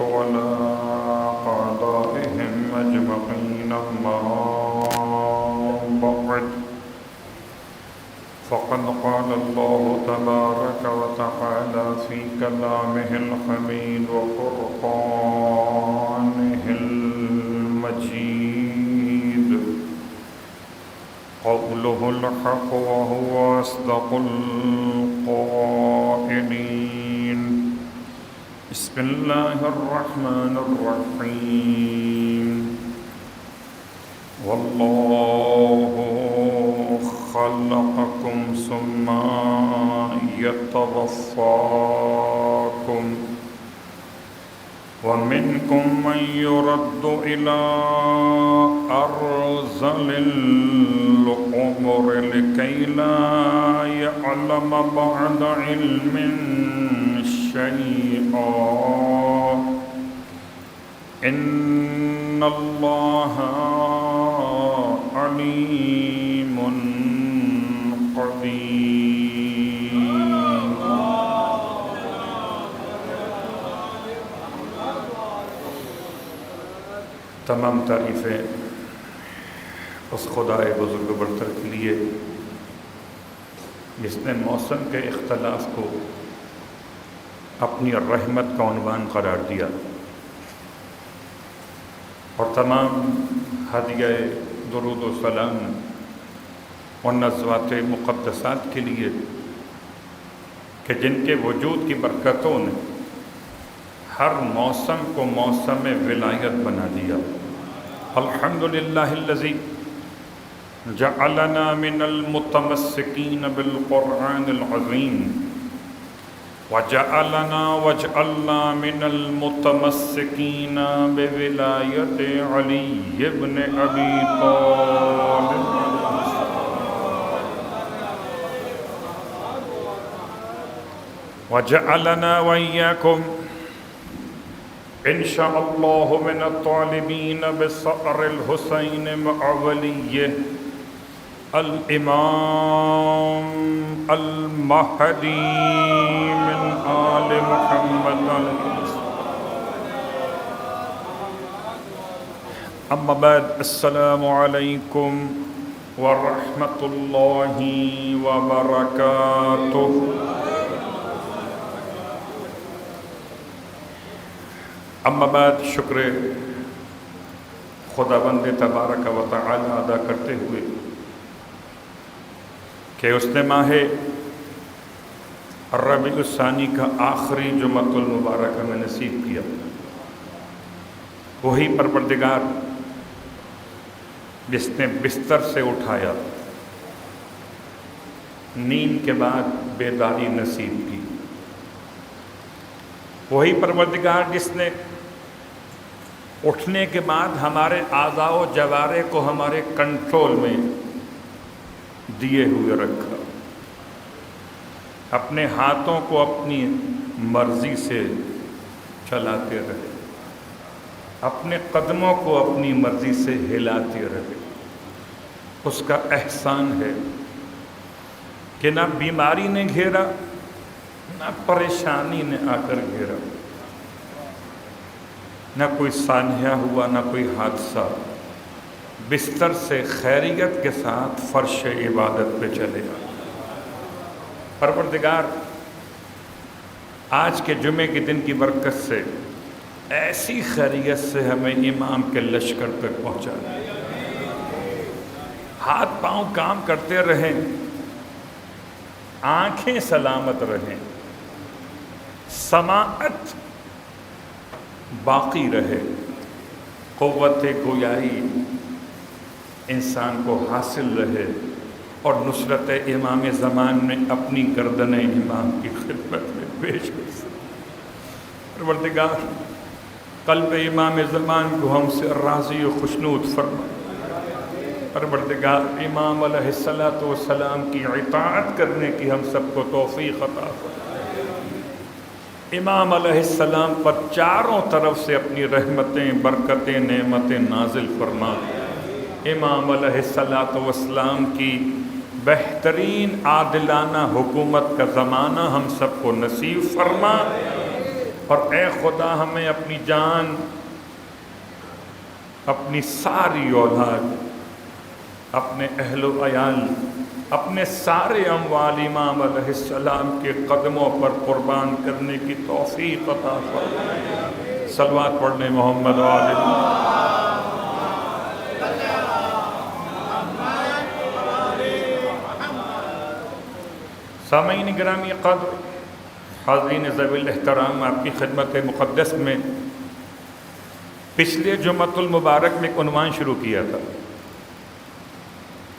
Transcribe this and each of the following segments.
على أعدائهم أجمعين أما بعد فقد قال الله تبارك وتعالى في كلامه الحميد وفرقانه المجيد قوله الحق وهو أصدق القائلين بسم الله الرحمن الرحيم والله خلقكم ثم يتوفاكم ومنكم من يرد إلى أرذل العمر لكي لا يعلم بعد علم شيئا إن الله عليم قدير. تمام تعریفیں اس خدائے بزرگ برتر کے لیے جس نے موسم کے اختلاف کو اپنی رحمت کا عنوان قرار دیا، اور تمام ہدیہ درود و سلام اور نزوات مقدسات کے لیے کہ جن کے وجود کی برکتوں نے ہر موسم کو موسم ولایت بنا دیا۔ الحمدللہ الذی جعلنا من المتمسکین بالقرآن العظیم وجعلنا من المتمسکین بولایت علی ابن ابی طالب وجعلنا وإياكم إن شاء الله من الطالبين بصقر الحسين مع وليه الإمام المهدي من آل محمد أما بعد السلام عليكم ورحمة الله وبركاته۔ اما بعد شکر خداوند تبارک و تعالی ادا کرتے ہوئے کہ اس نے ماہ ربیع الثانی کا آخری جمعۃ المبارکہ میں نصیب کیا، وہی پروردگار جس نے بستر سے اٹھایا، نیند کے بعد بیداری نصیب کی، وہی پروردگار جس نے اٹھنے کے بعد ہمارے اعضاء و جوارح کو ہمارے کنٹرول میں دیے ہوئے رکھا، اپنے ہاتھوں کو اپنی مرضی سے چلاتے رہے، اپنے قدموں کو اپنی مرضی سے ہلاتے رہے۔ اس کا احسان ہے کہ نہ بیماری نے گھیرا، نہ پریشانی نے آ کر گھیرا، نہ کوئی سانحہ ہوا، نہ کوئی حادثہ، بستر سے خیریت کے ساتھ فرش عبادت پہ چلے گا۔ پروردگار آج کے جمعے کے دن کی برکت سے ایسی خیریت سے ہمیں امام کے لشکر تک پہنچا، ہاتھ پاؤں کام کرتے رہیں، آنکھیں سلامت رہیں، سماعت باقی رہے، قوت گویائی انسان کو حاصل رہے، اور نصرت امام زمان میں اپنی گردن امام کی خدمت میں پیش کر سکے۔ پروردگار قلب امام زمان کو ہم سے راضی و خشنود فرما۔ پروردگار امام علیہ السلام کی اطاعت کرنے کی ہم سب کو توفیق عطا فرما۔ امام علیہ السلام پر چاروں طرف سے اپنی رحمتیں، برکتیں، نعمتیں نازل فرما۔ امام علیہ السلام کی بہترین عادلانہ حکومت کا زمانہ ہم سب کو نصیب فرما۔ اور اے خدا ہمیں اپنی جان، اپنی ساری اولاد، اپنے اہل و عیال، اپنے سارے اموال امام علیہ السلام کے قدموں پر قربان کرنے کی توفیق عطا فرمائے۔ صلوات پڑھنے محمد و آل سامعین گرامی قدر، حاضرین ذوی الاحترام، آپ کی خدمت مقدس میں پچھلے جمعۃ المبارک میں ایک عنوان شروع کیا تھا،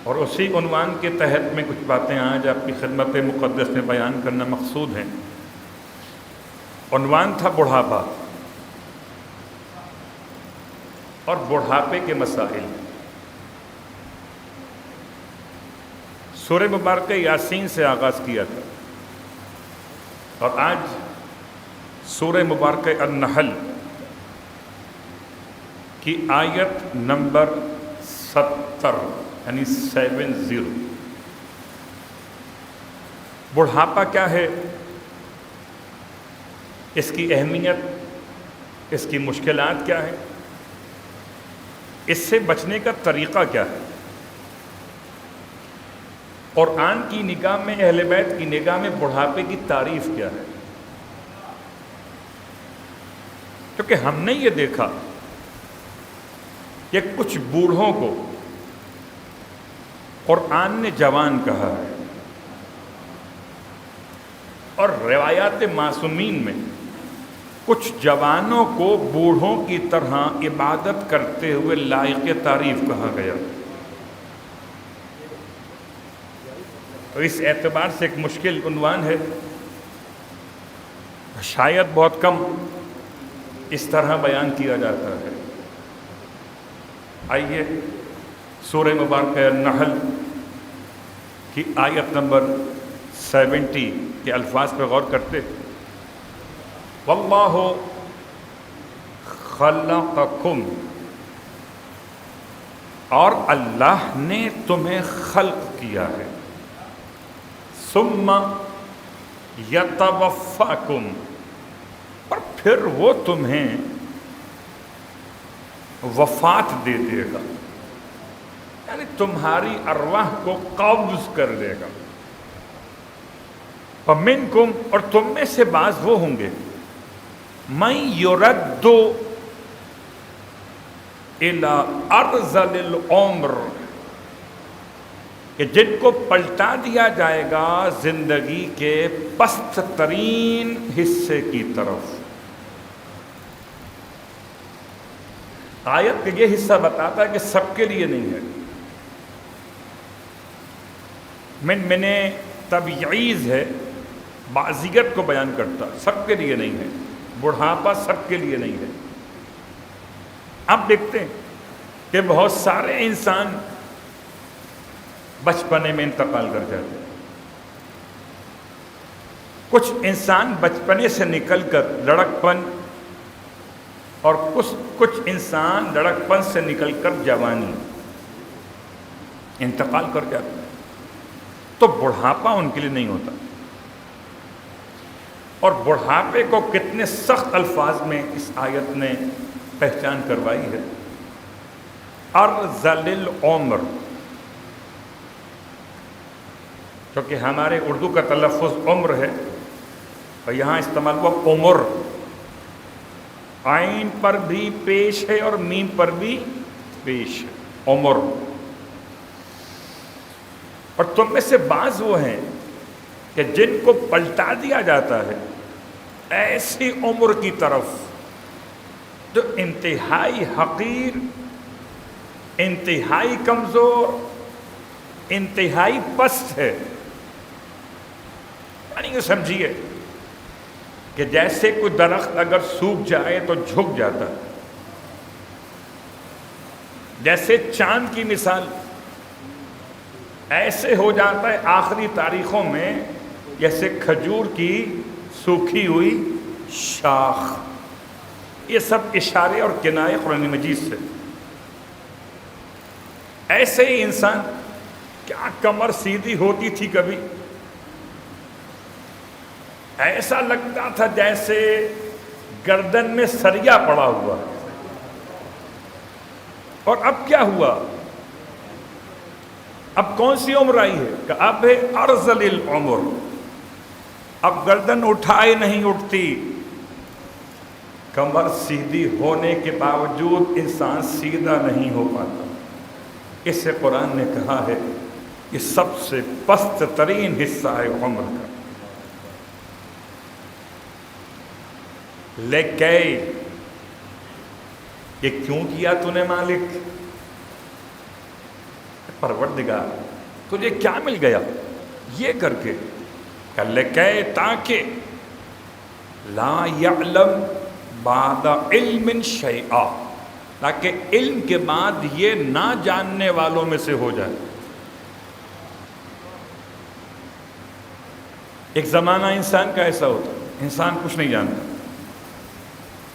اور اسی عنوان کے تحت میں کچھ باتیں آج آپ کی خدمت مقدس میں بیان کرنا مقصود ہیں۔ عنوان تھا بڑھاپا اور بڑھاپے کے مسائل۔ سورہ مبارکہ یاسین سے آغاز کیا تھا، اور آج سورہ مبارکہ النحل کی آیت نمبر 70 یعنی 70۔ بڑھاپا کیا ہے، اس کی اہمیت، اس کی مشکلات کیا ہے، اس سے بچنے کا طریقہ کیا ہے۔ قرآن کی نگاہ میں، اہل بیت کی نگاہ میں بڑھاپے کی تعریف کیا ہے؟ کیونکہ ہم نے یہ دیکھا کہ کچھ بوڑھوں کو قرآن نے جوان کہا ہے، اور روایات معصومین میں کچھ جوانوں کو بوڑھوں کی طرح عبادت کرتے ہوئے لائق تعریف کہا گیا۔ تو اس اعتبار سے ایک مشکل عنوان ہے، شاید بہت کم اس طرح بیان کیا جاتا ہے۔ آئیے سورہ مبارکہ النحل کی آیت نمبر 70 کے الفاظ پہ غور کرتے۔ واللہ خلقکم، اور اللہ نے تمہیں خلق کیا ہے، ثم یتوفاکم، اور پھر وہ تمہیں وفات دے دے گا، یعنی تمہاری ارواح کو قبض کر دے گا۔ فمنکم، اور تم میں سے بعض وہ ہوں گے، من یرد الی ارذل العمر، کہ جن کو پلٹا دیا جائے گا زندگی کے پست ترین حصے کی طرف۔ آیت کا یہ حصہ بتاتا ہے کہ سب کے لیے نہیں ہے، من تبعیض ہے، بعضیت کو بیان کرتا، سب کے لیے نہیں ہے، بڑھاپا سب کے لیے نہیں ہے۔ اب دیکھتے ہیں کہ بہت سارے انسان بچپنے میں انتقال کر جاتے ہیں، کچھ انسان بچپنے سے نکل کر لڑکپن، اور کچھ انسان لڑکپن سے نکل کر جوانی انتقال کر جاتے ہیں، تو بڑھاپا ان کے لیے نہیں ہوتا۔ اور بڑھاپے کو کتنے سخت الفاظ میں اس آیت نے پہچان کروائی ہے۔ ارذل العمر، کیونکہ ہمارے اردو کا تلفظ عمر ہے، اور یہاں استعمال ہوا عمر، عین پر بھی پیش ہے اور میم پر بھی پیش ہے، عمر۔ اور تم میں سے بعض وہ ہیں کہ جن کو پلٹا دیا جاتا ہے ایسی عمر کی طرف جو انتہائی حقیر، انتہائی کمزور، انتہائی پست ہے۔ یعنی یہ سمجھیے کہ جیسے کوئی درخت اگر سوکھ جائے تو جھک جاتا، جیسے چاند کی مثال، ایسے ہو جاتا ہے آخری تاریخوں میں جیسے کھجور کی سوکھی ہوئی شاخ۔ یہ سب اشارے اور کنایے قرآن مجید سے۔ ایسے ہی انسان، کیا کمر سیدھی ہوتی تھی کبھی؟ ایسا لگتا تھا جیسے گردن میں سریا پڑا ہوا. اور اب کیا ہوا؟ اب کون سی عمر آئی ہے کہ اب ہے ارذل العمر. اب گردن اٹھائے نہیں اٹھتی، کمر سیدھی ہونے کے باوجود انسان سیدھا نہیں ہو پاتا. اس سے قرآن نے کہا ہے یہ سب سے پست ترین حصہ ہے عمر کا. لیکن یہ کیوں کیا تو نے مالک؟ پروردگار تجھے کیا مل گیا یہ کر کے؟ لیکن تاکہ لا یعلم بعد علم شیئا، تاکہ علم کے بعد یہ نہ جاننے والوں میں سے ہو جائے. ایک زمانہ انسان کا ایسا ہوتا ہے انسان کچھ نہیں جانتا.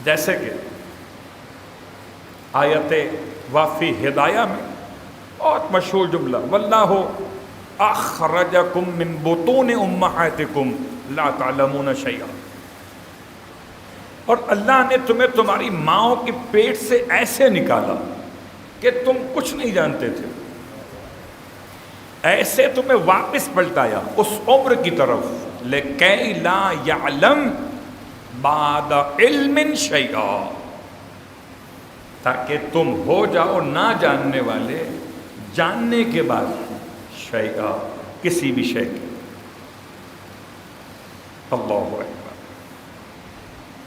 جیسے کہ آیت وافی ہدایہ میں بہت مشہور جملہ، واللہ اخرجکم من بطون امہاتکم لا تعلمون شیئا. اور اللہ نے تمہیں تمہاری ماؤں کے پیٹ سے ایسے نکالا کہ تم کچھ نہیں جانتے تھے، ایسے تمہیں واپس پلٹایا اس عمر کی طرف. لکئی لا یعلم بعد علم شیئا، تاکہ تم ہو جاؤ نہ جاننے والے جاننے کے بعد شیئا، کسی بھی شے کی. اللہ اکبر.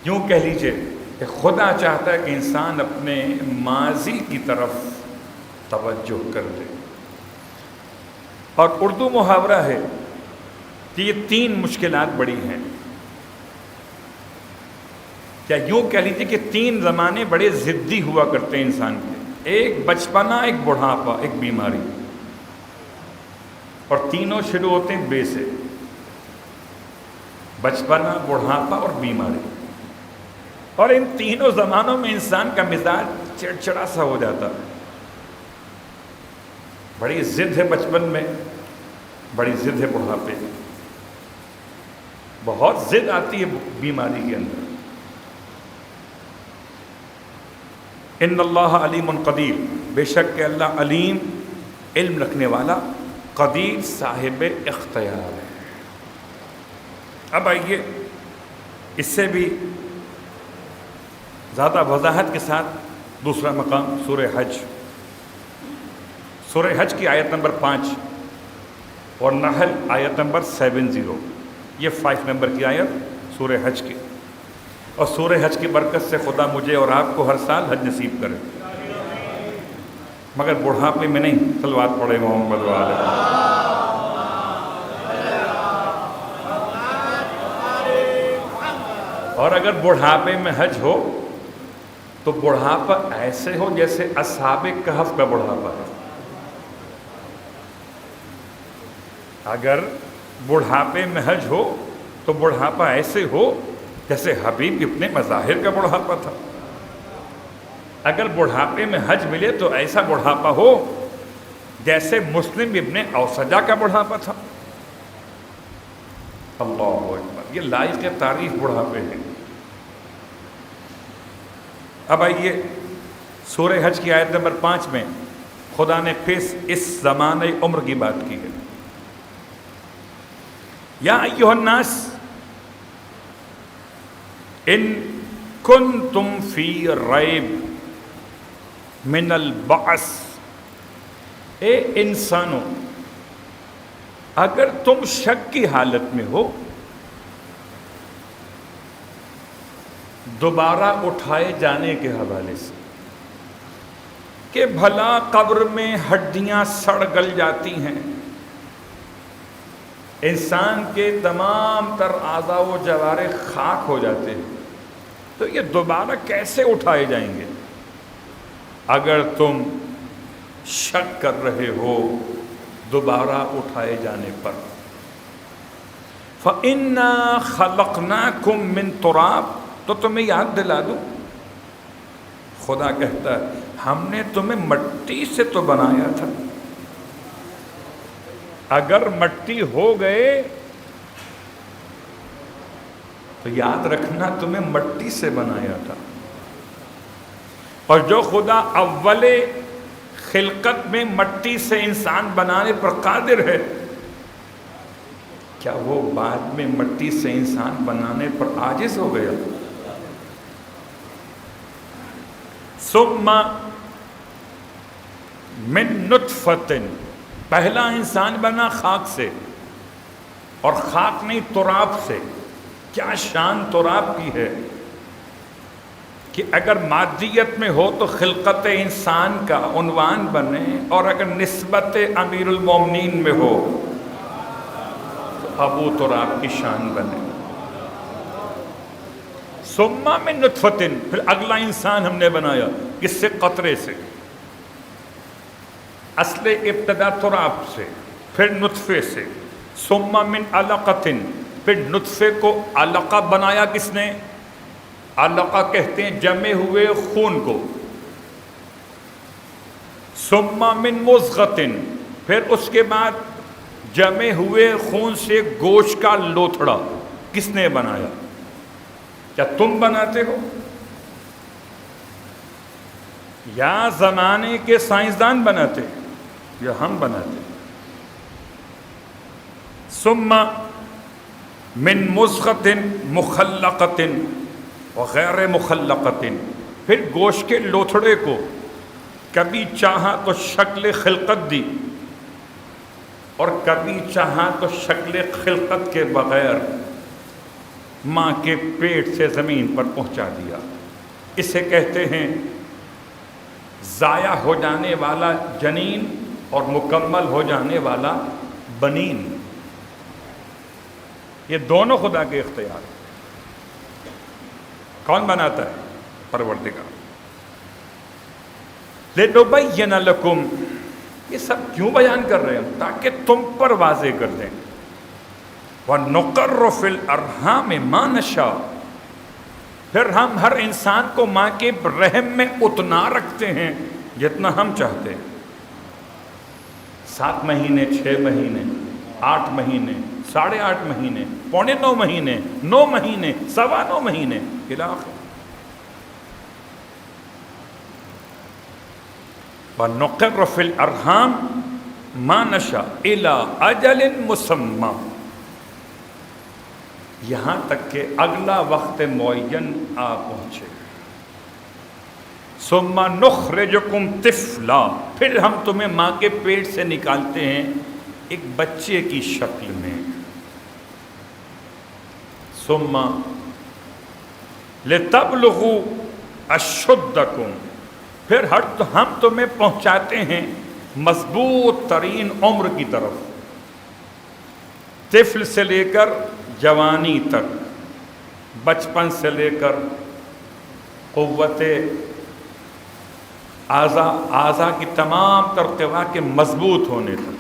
یوں کہہ لیجئے کہ خدا چاہتا ہے کہ انسان اپنے ماضی کی طرف توجہ کر دے. اور اردو محاورہ ہے کہ یہ 3 مشکلات بڑی ہیں. کیا یوں کہہ لیجیے کہ 3 زمانے بڑے ضدی ہوا کرتے ہیں انسان کے. ایک بچپنا، ایک بڑھاپا، ایک بیماری. اور تینوں شروع ہوتے ہیں بے سے. بچپنا، بڑھاپا اور بیماری. اور ان تینوں زمانوں میں انسان کا مزاج چڑچڑا سا ہو جاتا ہے. بڑی ضد ہے بچپن میں، بڑی ضد ہے بڑھاپے میں، بہت ضد آتی ہے بیماری کے اندر. ان اللہ علیم قدیر، بے شک کہ اللہ علیم، علم رکھنے والا، قدیر، صاحب اختیار ہے. اب آئیے اس سے بھی زیادہ وضاحت کے ساتھ دوسرا مقام سورہ حج. سورہ حج کی آیت نمبر 5 اور نحل آیت نمبر 70، یہ 5 نمبر کی آیت سورہ حج کی. اور سورہ حج کی برکت سے خدا مجھے اور آپ کو ہر سال حج نصیب کرے، مگر بڑھاپے میں نہیں. صلوات پڑھے محمد وعلیہ. اور اگر بڑھاپے میں حج ہو تو بڑھاپا ایسے ہو جیسے اصحاب کہف کا بڑھاپا ہے. اگر بڑھاپے میں حج ہو تو بڑھاپا ایسے ہو جیسے حبیب ابن مظاہر کا بڑھاپا تھا. اگر بڑھاپے میں حج ملے تو ایسا بڑھاپا ہو جیسے مسلم ابن اوسجا کا بڑھاپا تھا. اللہ اکبر. یہ لائق تعریف بڑھاپے ہیں. اب آئیے سورہ حج کی آیت نمبر 5 میں خدا نے پھر اس زمانے عمر کی بات کی ہے. یا ایھا الناس ان کنتم فی ریب من البعث، اے انسانوں اگر تم شک کی حالت میں ہو دوبارہ اٹھائے جانے کے حوالے سے، کہ بھلا قبر میں ہڈیاں سڑ گل جاتی ہیں، انسان کے تمام تر اعضاء و جوارح خاک ہو جاتے ہیں، تو یہ دوبارہ کیسے اٹھائے جائیں گے؟ اگر تم شک کر رہے ہو دوبارہ اٹھائے جانے پر. فَإِنَّا خَلَقْنَاكُم مِّن تُرَابٍ، تو تمہیں یاد دلا دوں خدا کہتا ہے ہم نے تمہیں مٹی سے تو بنایا تھا. اگر مٹی ہو گئے تو یاد رکھنا تمہیں مٹی سے بنایا تھا، اور جو خدا اول خلقت میں مٹی سے انسان بنانے پر قادر ہے، کیا وہ بعد میں مٹی سے انسان بنانے پر عاجز ہو گیا؟ ثم من نطفۃ، پہلا انسان بنا خاک سے، اور خاک نہیں تراب سے۔ کیا شان تراب کی ہے کہ اگر مادیت میں ہو تو خلقت انسان کا عنوان بنے، اور اگر نسبت امیر المومنین میں ہو تو ابو تراب کی شان بنے۔ ثم من نطفۃ، پھر اگلا انسان ہم نے بنایا، کس سے؟ قطرے سے۔ اصل ابتدا تراب سے، پھر نطفے سے۔ ثم من علقۃ، پھر نطفے کو علقہ بنایا کس نے؟ علقہ کہتے ہیں جمے ہوئے خون کو۔ ثم من مضغۃ، پھر اس کے بعد جمے ہوئے خون سے گوشت کا لوتھڑا کس نے بنایا؟ کیا تم بناتے ہو یا زمانے کے سائنسدان بناتے یا ہم بناتے؟ ثم من مضغۃ مخلقۃ وغیر مخلقۃ، پھر گوشت کے لوتھڑے کو کبھی چاہا تو شکل خلقت دی، اور کبھی چاہا تو شکل خلقت کے بغیر ماں کے پیٹ سے زمین پر پہنچا دیا۔ اسے کہتے ہیں ضائع ہو جانے والا جنین اور مکمل ہو جانے والا بنین۔ یہ دونوں خدا کے اختیار ہیں۔ کون بناتا ہے؟ پروردگار۔ لِنُبَيِّنَ لَكُمْ، یہ سب کیوں بیان کر رہے ہیں؟ تاکہ تم پر واضح کر دیں۔ وَنُقَرُّ فِي الْأَرْحَامِ مَا نَشَاءُ، پھر ہم ہر انسان کو ماں کے رحم میں اتنا رکھتے ہیں جتنا ہم چاہتے ہیں۔ 7 مہینے، 6 مہینے، 8 مہینے، 8.5 مہینے، 9.25 مہینے، 9 مہینے، 9.25 مہینے الی آخر۔ وَنُقِرُّ فِي الْأَرْحَامِ مَا نَشَاءُ إِلَىٰ أَجَلٍ مُّسَمًّى، یہاں تک کہ اگلا وقت معین آ پہنچے۔ ثُمَّ نُخْرِجُكُمْ طِفْلًا، پھر ہم تمہیں ماں کے پیٹ سے نکالتے ہیں ایک بچے کی شکل میں۔ ثُمَّ لِتَبْلُغُوا أَشُدَّكُمْ، پھر ہم تمہیں پہنچاتے ہیں مضبوط ترین عمر کی طرف، طفل سے لے کر جوانی تک، بچپن سے لے کر قوت اعضاء کی تمام ترقیٰ کے مضبوط ہونے تک۔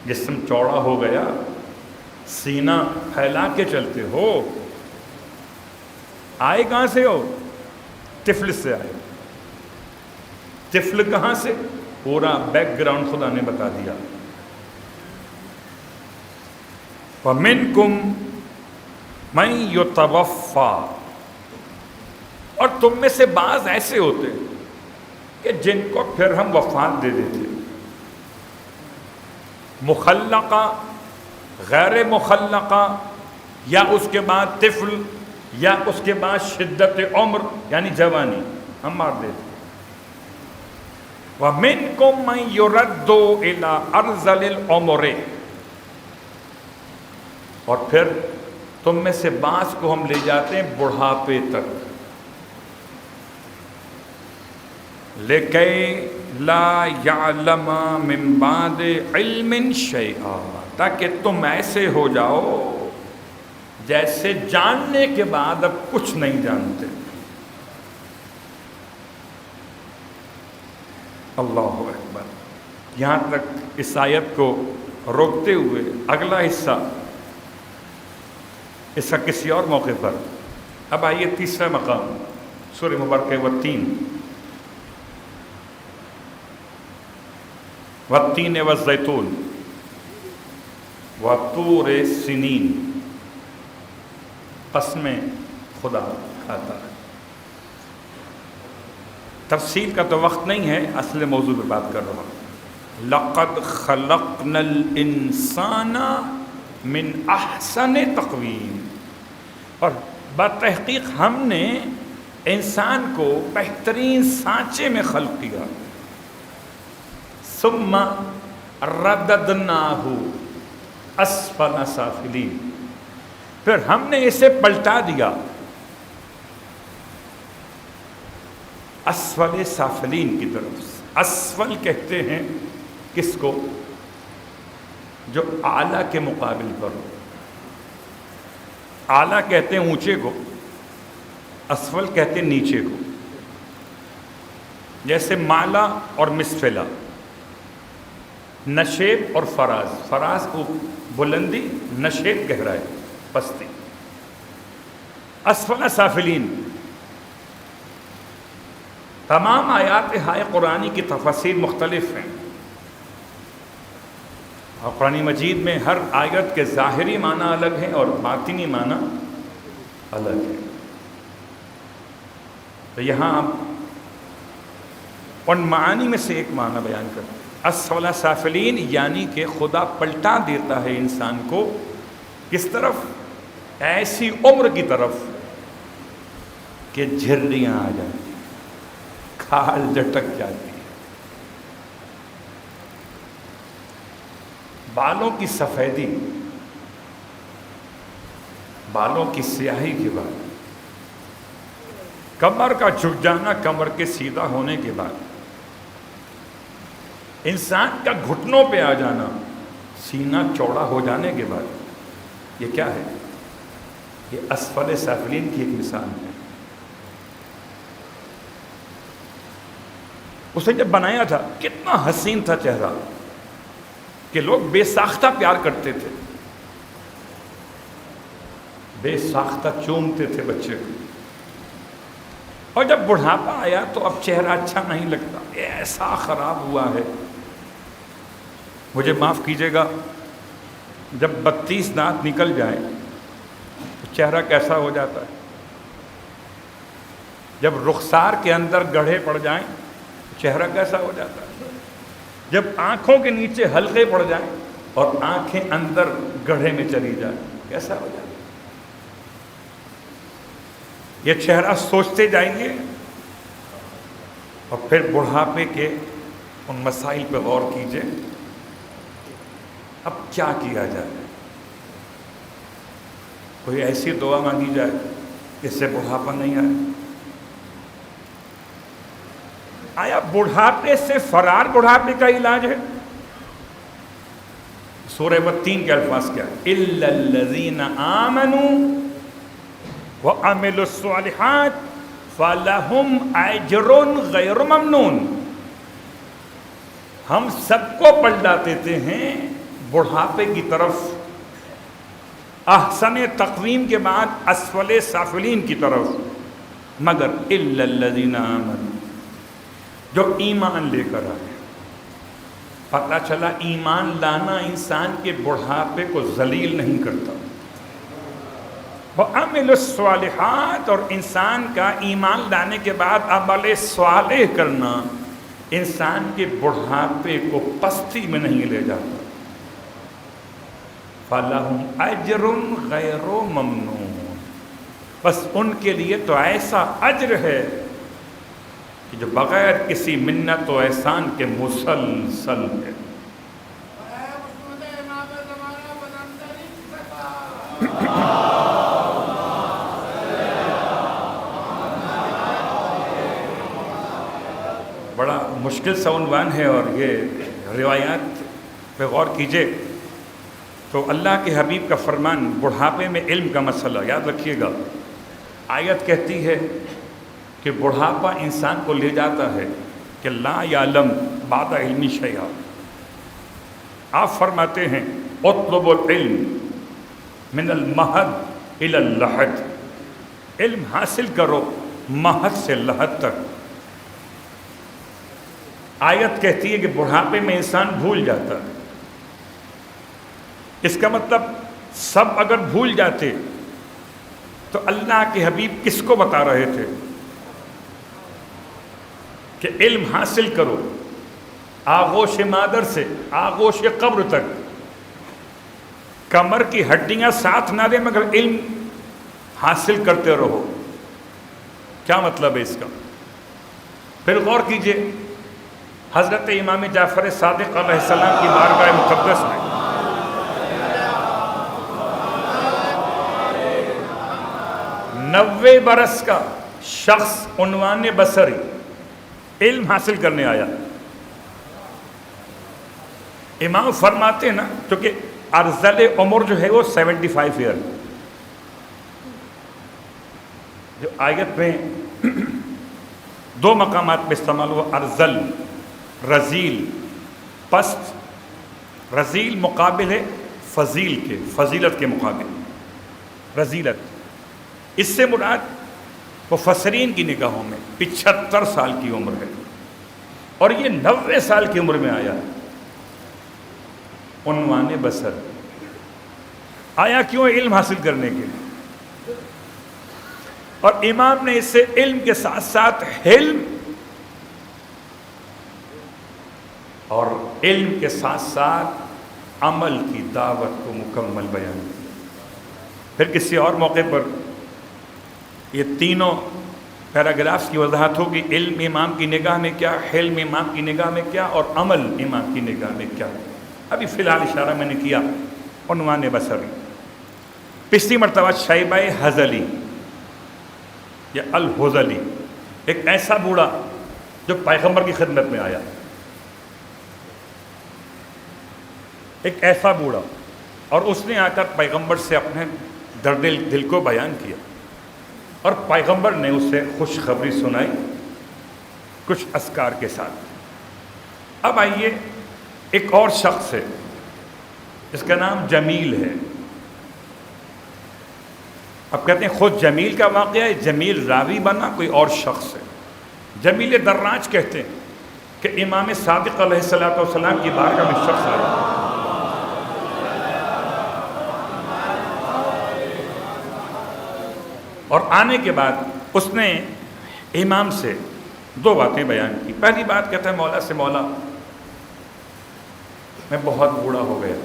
جسم چوڑا ہو گیا، سینہ پھیلا کے چلتے ہو، آئے کہاں سے ہو؟ طفل سے آئے۔ طفل کہاں سے؟ پورا بیک گراؤنڈ خدا نے بتا دیا۔ وَمِنْكُمْ مَنْ يُتَوَفَّى، اور تم میں سے بعض ایسے ہوتے کہ جن کو پھر ہم وفات دے دیتے، مخلقہ، غیر مخلقہ، یا اس کے بعد طفل، یا اس کے بعد شدت عمر یعنی جوانی، ہم مار دیتے۔ وَمِنْكُمْ مَنْ يُرَدُّ إِلَىٰ أَرْذَلِ الْعُمُرِ، اور پھر تم میں سے بعض کو ہم لے جاتے ہیں بڑھاپے تک، لِكَيْ لَا يَعْلَمَ مِن بَعْدِ عِلْمٍ شَيْئًا، تاکہ تم ایسے ہو جاؤ جیسے جاننے کے بعد اب کچھ نہیں جانتے۔ اللہ اکبر۔ یہاں تک اس آیت کو روکتے ہوئے اگلا حصہ اس کا کسی اور موقع پر۔ اب آئیے تیسرا مقام سورہ مبارکہ والتین، والتین والزیتون وطور سنین۔ قسمیں خدا کھاتا ہے۔ تفصیل کا تو وقت نہیں ہے، اصل موضوع پہ بات کر رہا ہوں۔ لقد خلقنا الانسان من احسن تقویم، اور بتحقیق ہم نے انسان کو بہترین سانچے میں خلق کیا۔ ثم رددناہ اسفل سافلین، پھر ہم نے اسے پلٹا دیا اسفل سافلین کی طرف۔ اسفل کہتے ہیں کس کو؟ جو اعلیٰ کے مقابل پر ہو۔ اعلیٰ کہتے ہیں اونچے کو، اسفل کہتے ہیں نیچے کو۔ جیسے مالا اور مسفلہ، نشیب اور فراز، فراز کو بلندی، نشیب گہرائی پستی۔ اسفل سافلین، تمام آیات ہائے قرآنی کی تفاسیر مختلف ہیں، اور قرآن مجید میں ہر آیت کے ظاہری معنی الگ ہیں اور باطنی معنی الگ ہیں۔ تو یہاں ان معانی میں سے ایک معنی بیان کرتے ہیں، اسفل سافلین، یعنی کہ خدا پلٹا دیتا ہے انسان کو کس طرف؟ ایسی عمر کی طرف کہ جھریاں آ جاتی، کھال لٹک جاتی، بالوں کی سفیدی، بالوں کی سیاہی کے بعد، کمر کا جھک جانا، کمر کے سیدھا ہونے کے بعد، انسان کا گھٹنوں پہ آ جانا، سینہ چوڑا ہو جانے کے بعد، یہ کیا ہے؟ یہ اسفل سافلین کی ایک مثال ہے۔ اسے جب بنایا تھا کتنا حسین تھا چہرہ کہ لوگ بے ساختہ پیار کرتے تھے، بے ساختہ چومتے تھے بچے کو، اور جب بڑھاپا آیا تو اب چہرہ اچھا نہیں لگتا، ایسا خراب ہوا ہے۔ مجھے معاف کیجیے گا، جب 32 دانت نکل جائیں تو چہرہ کیسا ہو جاتا ہے؟ جب رخسار کے اندر گڑھے پڑ جائیں تو چہرہ کیسا ہو جاتا ہے؟ جب آنکھوں کے نیچے حلقے پڑ جائیں اور آنکھیں اندر گڑھے میں چلی جائیں کیسا ہو جاتا ہے؟ یہ چہرہ سوچتے جائیں گے اور پھر بڑھاپے کے ان مسائل پہ غور کیجئے، اب کیا کیا جائے؟ کوئی ایسی دعا مانگی جائے جس سے بڑھاپا نہیں آئے؟ آیا بڑھاپے سے فرار بڑھاپے کا علاج ہے؟ سورہ والتین کے الفاظ کیا ہے؟ إِلَّا الَّذِينَ آمَنُوا وَعَمِلُوا الصَّالِحَاتِ فَلَهُمْ أَجْرٌ غَيْرُ مَمْنُونٍ۔ ہم سب کو پلٹا دیتے ہیں بڑھاپے کی طرف، احسن تقویم کے بعد اسفل سافلین کی طرف، مگر إِلَّا الَّذِينَ آمَنُوا، جو ایمان لے کر آئے۔ پتہ چلا ایمان لانا انسان کے بڑھاپے کو ذلیل نہیں کرتا۔ وَعَمِلُوا الصَّالِحَاتِ، اور انسان کا ایمان لانے کے بعد عمل صالح کرنا انسان کے بڑھاپے کو پستی میں نہیں لے جاتا۔ فَلَهُمْ أَجْرٌ غَيْرُ مَمْنُونٍ، بس ان کے لیے تو ایسا اجر ہے کہ جو بغیر کسی منت و احسان کے مسلسل ہے۔ بڑا مشکل سا عنوان ہے، اور یہ روایات پہ غور کیجئے تو اللہ کے حبیب کا فرمان بڑھاپے میں علم کا مسئلہ یاد رکھیے گا۔ آیت کہتی ہے کہ بڑھاپا انسان کو لے جاتا ہے کہ لا یعلم بعد علم شیئا۔ آپ فرماتے ہیں اطلب العلم من المہد الی اللحد، علم حاصل کرو مہد سے لحد تک۔ آیت کہتی ہے کہ بڑھاپے میں انسان بھول جاتا ہے۔ اس کا مطلب سب اگر بھول جاتے تو اللہ کے حبیب کس کو بتا رہے تھے کہ علم حاصل کرو آغوش مادر سے آغوش قبر تک، کمر کی ہڈیاں ساتھ نہ دیں مگر علم حاصل کرتے رہو. کیا مطلب ہے اس کا؟ پھر غور کیجئے، حضرت امام جعفر صادق علیہ السلام کی بارگاہ مقدس میں 90 برس کا شخص عنوان بصری علم حاصل کرنے آیا. امام فرماتے ہیں نا، کیونکہ ارذل عمر جو ہے وہ 75 ایئر، جو آیت میں دو مقامات میں استعمال ہوا، ارذل رزیل پست. رزیل مقابل ہے فضیل کے، فضیلت کے مقابل رزیلت. اس سے مراد مفسرین کی نگاہوں میں 75 سال کی عمر ہے، اور یہ 90 سال کی عمر میں آیا. عنوان بصر آیا کیوں؟ علم حاصل کرنے کے لیے. اور امام نے اس سے علم کے ساتھ ساتھ حلم اور علم کے ساتھ ساتھ عمل کی دعوت کو مکمل بیان کیا. پھر کسی اور موقع پر یہ تینوں پیراگرافز کی وضاحت ہوگی، علم امام کی نگاہ میں کیا، حلم امام کی نگاہ میں کیا، اور عمل امام کی نگاہ میں کیا. ابھی فی الحال اشارہ میں نے کیا عنوان بصری. پچھلی مرتبہ شیبہ ہذلی یا الہذلی، ایک ایسا بوڑھا جو پیغمبر کی خدمت میں آیا، ایک ایسا بوڑھا، اور اس نے آ کر پیغمبر سے اپنے درد دل کو بیان کیا، اور پیغمبر نے اسے خوشخبری سنائی کچھ اذکار کے ساتھ. اب آئیے ایک اور شخص ہے، اس کا نام جمیل ہے. اب کہتے ہیں خود جمیل کا واقعہ ہے، جمیل راوی بنا کوئی اور شخص ہے. جمیل دراج کہتے ہیں کہ امام صادق علیہ السلام کی بارگاہ میں شخص آیا، اور آنے کے بعد اس نے امام سے دو باتیں بیان کی. پہلی بات کہتا ہے مولا سے، مولا میں بہت بوڑھا ہو گیا،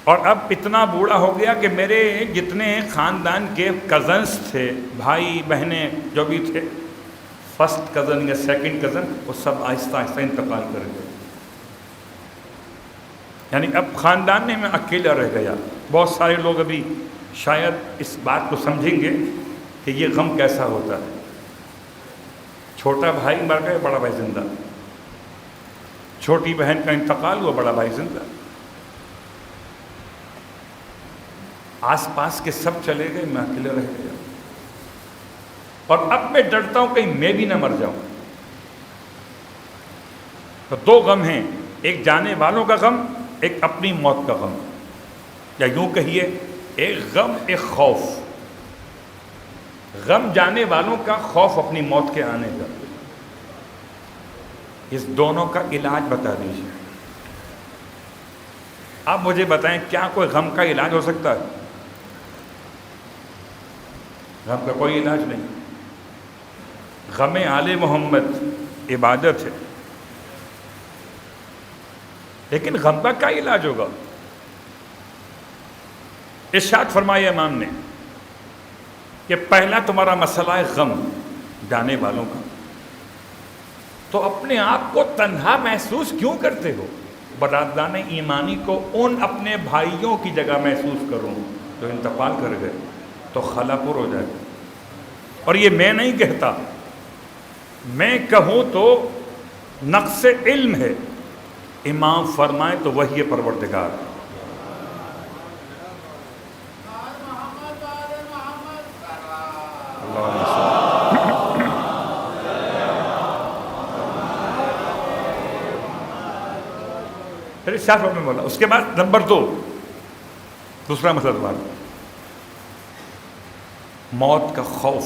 اور اب اتنا بوڑھا ہو گیا کہ میرے جتنے خاندان کے کزنس تھے، بھائی بہنیں جو بھی تھے، فرسٹ کزن یا سیکنڈ کزن، وہ سب آہستہ آہستہ انتقال کر گئے. یعنی اب خاندان میں اکیلا رہ گیا. بہت سارے لوگ ابھی شاید اس بات کو سمجھیں گے کہ یہ غم کیسا ہوتا ہے. چھوٹا بھائی مر گئے، بڑا بھائی زندہ. چھوٹی بہن کا انتقال ہوا، بڑا بھائی زندہ. آس پاس کے سب چلے گئے، میں اکیلے رہ گیا. اور اب میں ڈرتا ہوں کہیں میں بھی نہ مر جاؤں. تو دو غم ہیں، ایک جانے والوں کا غم، ایک اپنی موت کا غم. یا یوں کہیے ایک غم ایک خوف. غم جانے والوں کا، خوف اپنی موت کے آنے کا. اس دونوں کا علاج بتا دیجیے. آپ مجھے بتائیں کیا کوئی غم کا علاج ہو سکتا ہے؟ غم کا کوئی علاج نہیں. غم آل محمد عبادت ہے، لیکن غم کا کیا علاج ہوگا؟ ارشاد فرمایا امام نے کہ پہلا تمہارا مسئلہ ہے غم جانے والوں کا، تو اپنے آپ کو تنہا محسوس کیوں کرتے ہو؟ برادران ایمانی کو ان اپنے بھائیوں کی جگہ محسوس کروں جو انتقال کر گئے تو خلا پر ہو جائے. اور یہ میں نہیں کہتا، میں کہوں تو نقص علم ہے. امام فرمائے تو وہی پروردگار. مولا. اس کے بعد نمبر 2، دوسرا مسئلہ دوبارہ موت کا خوف.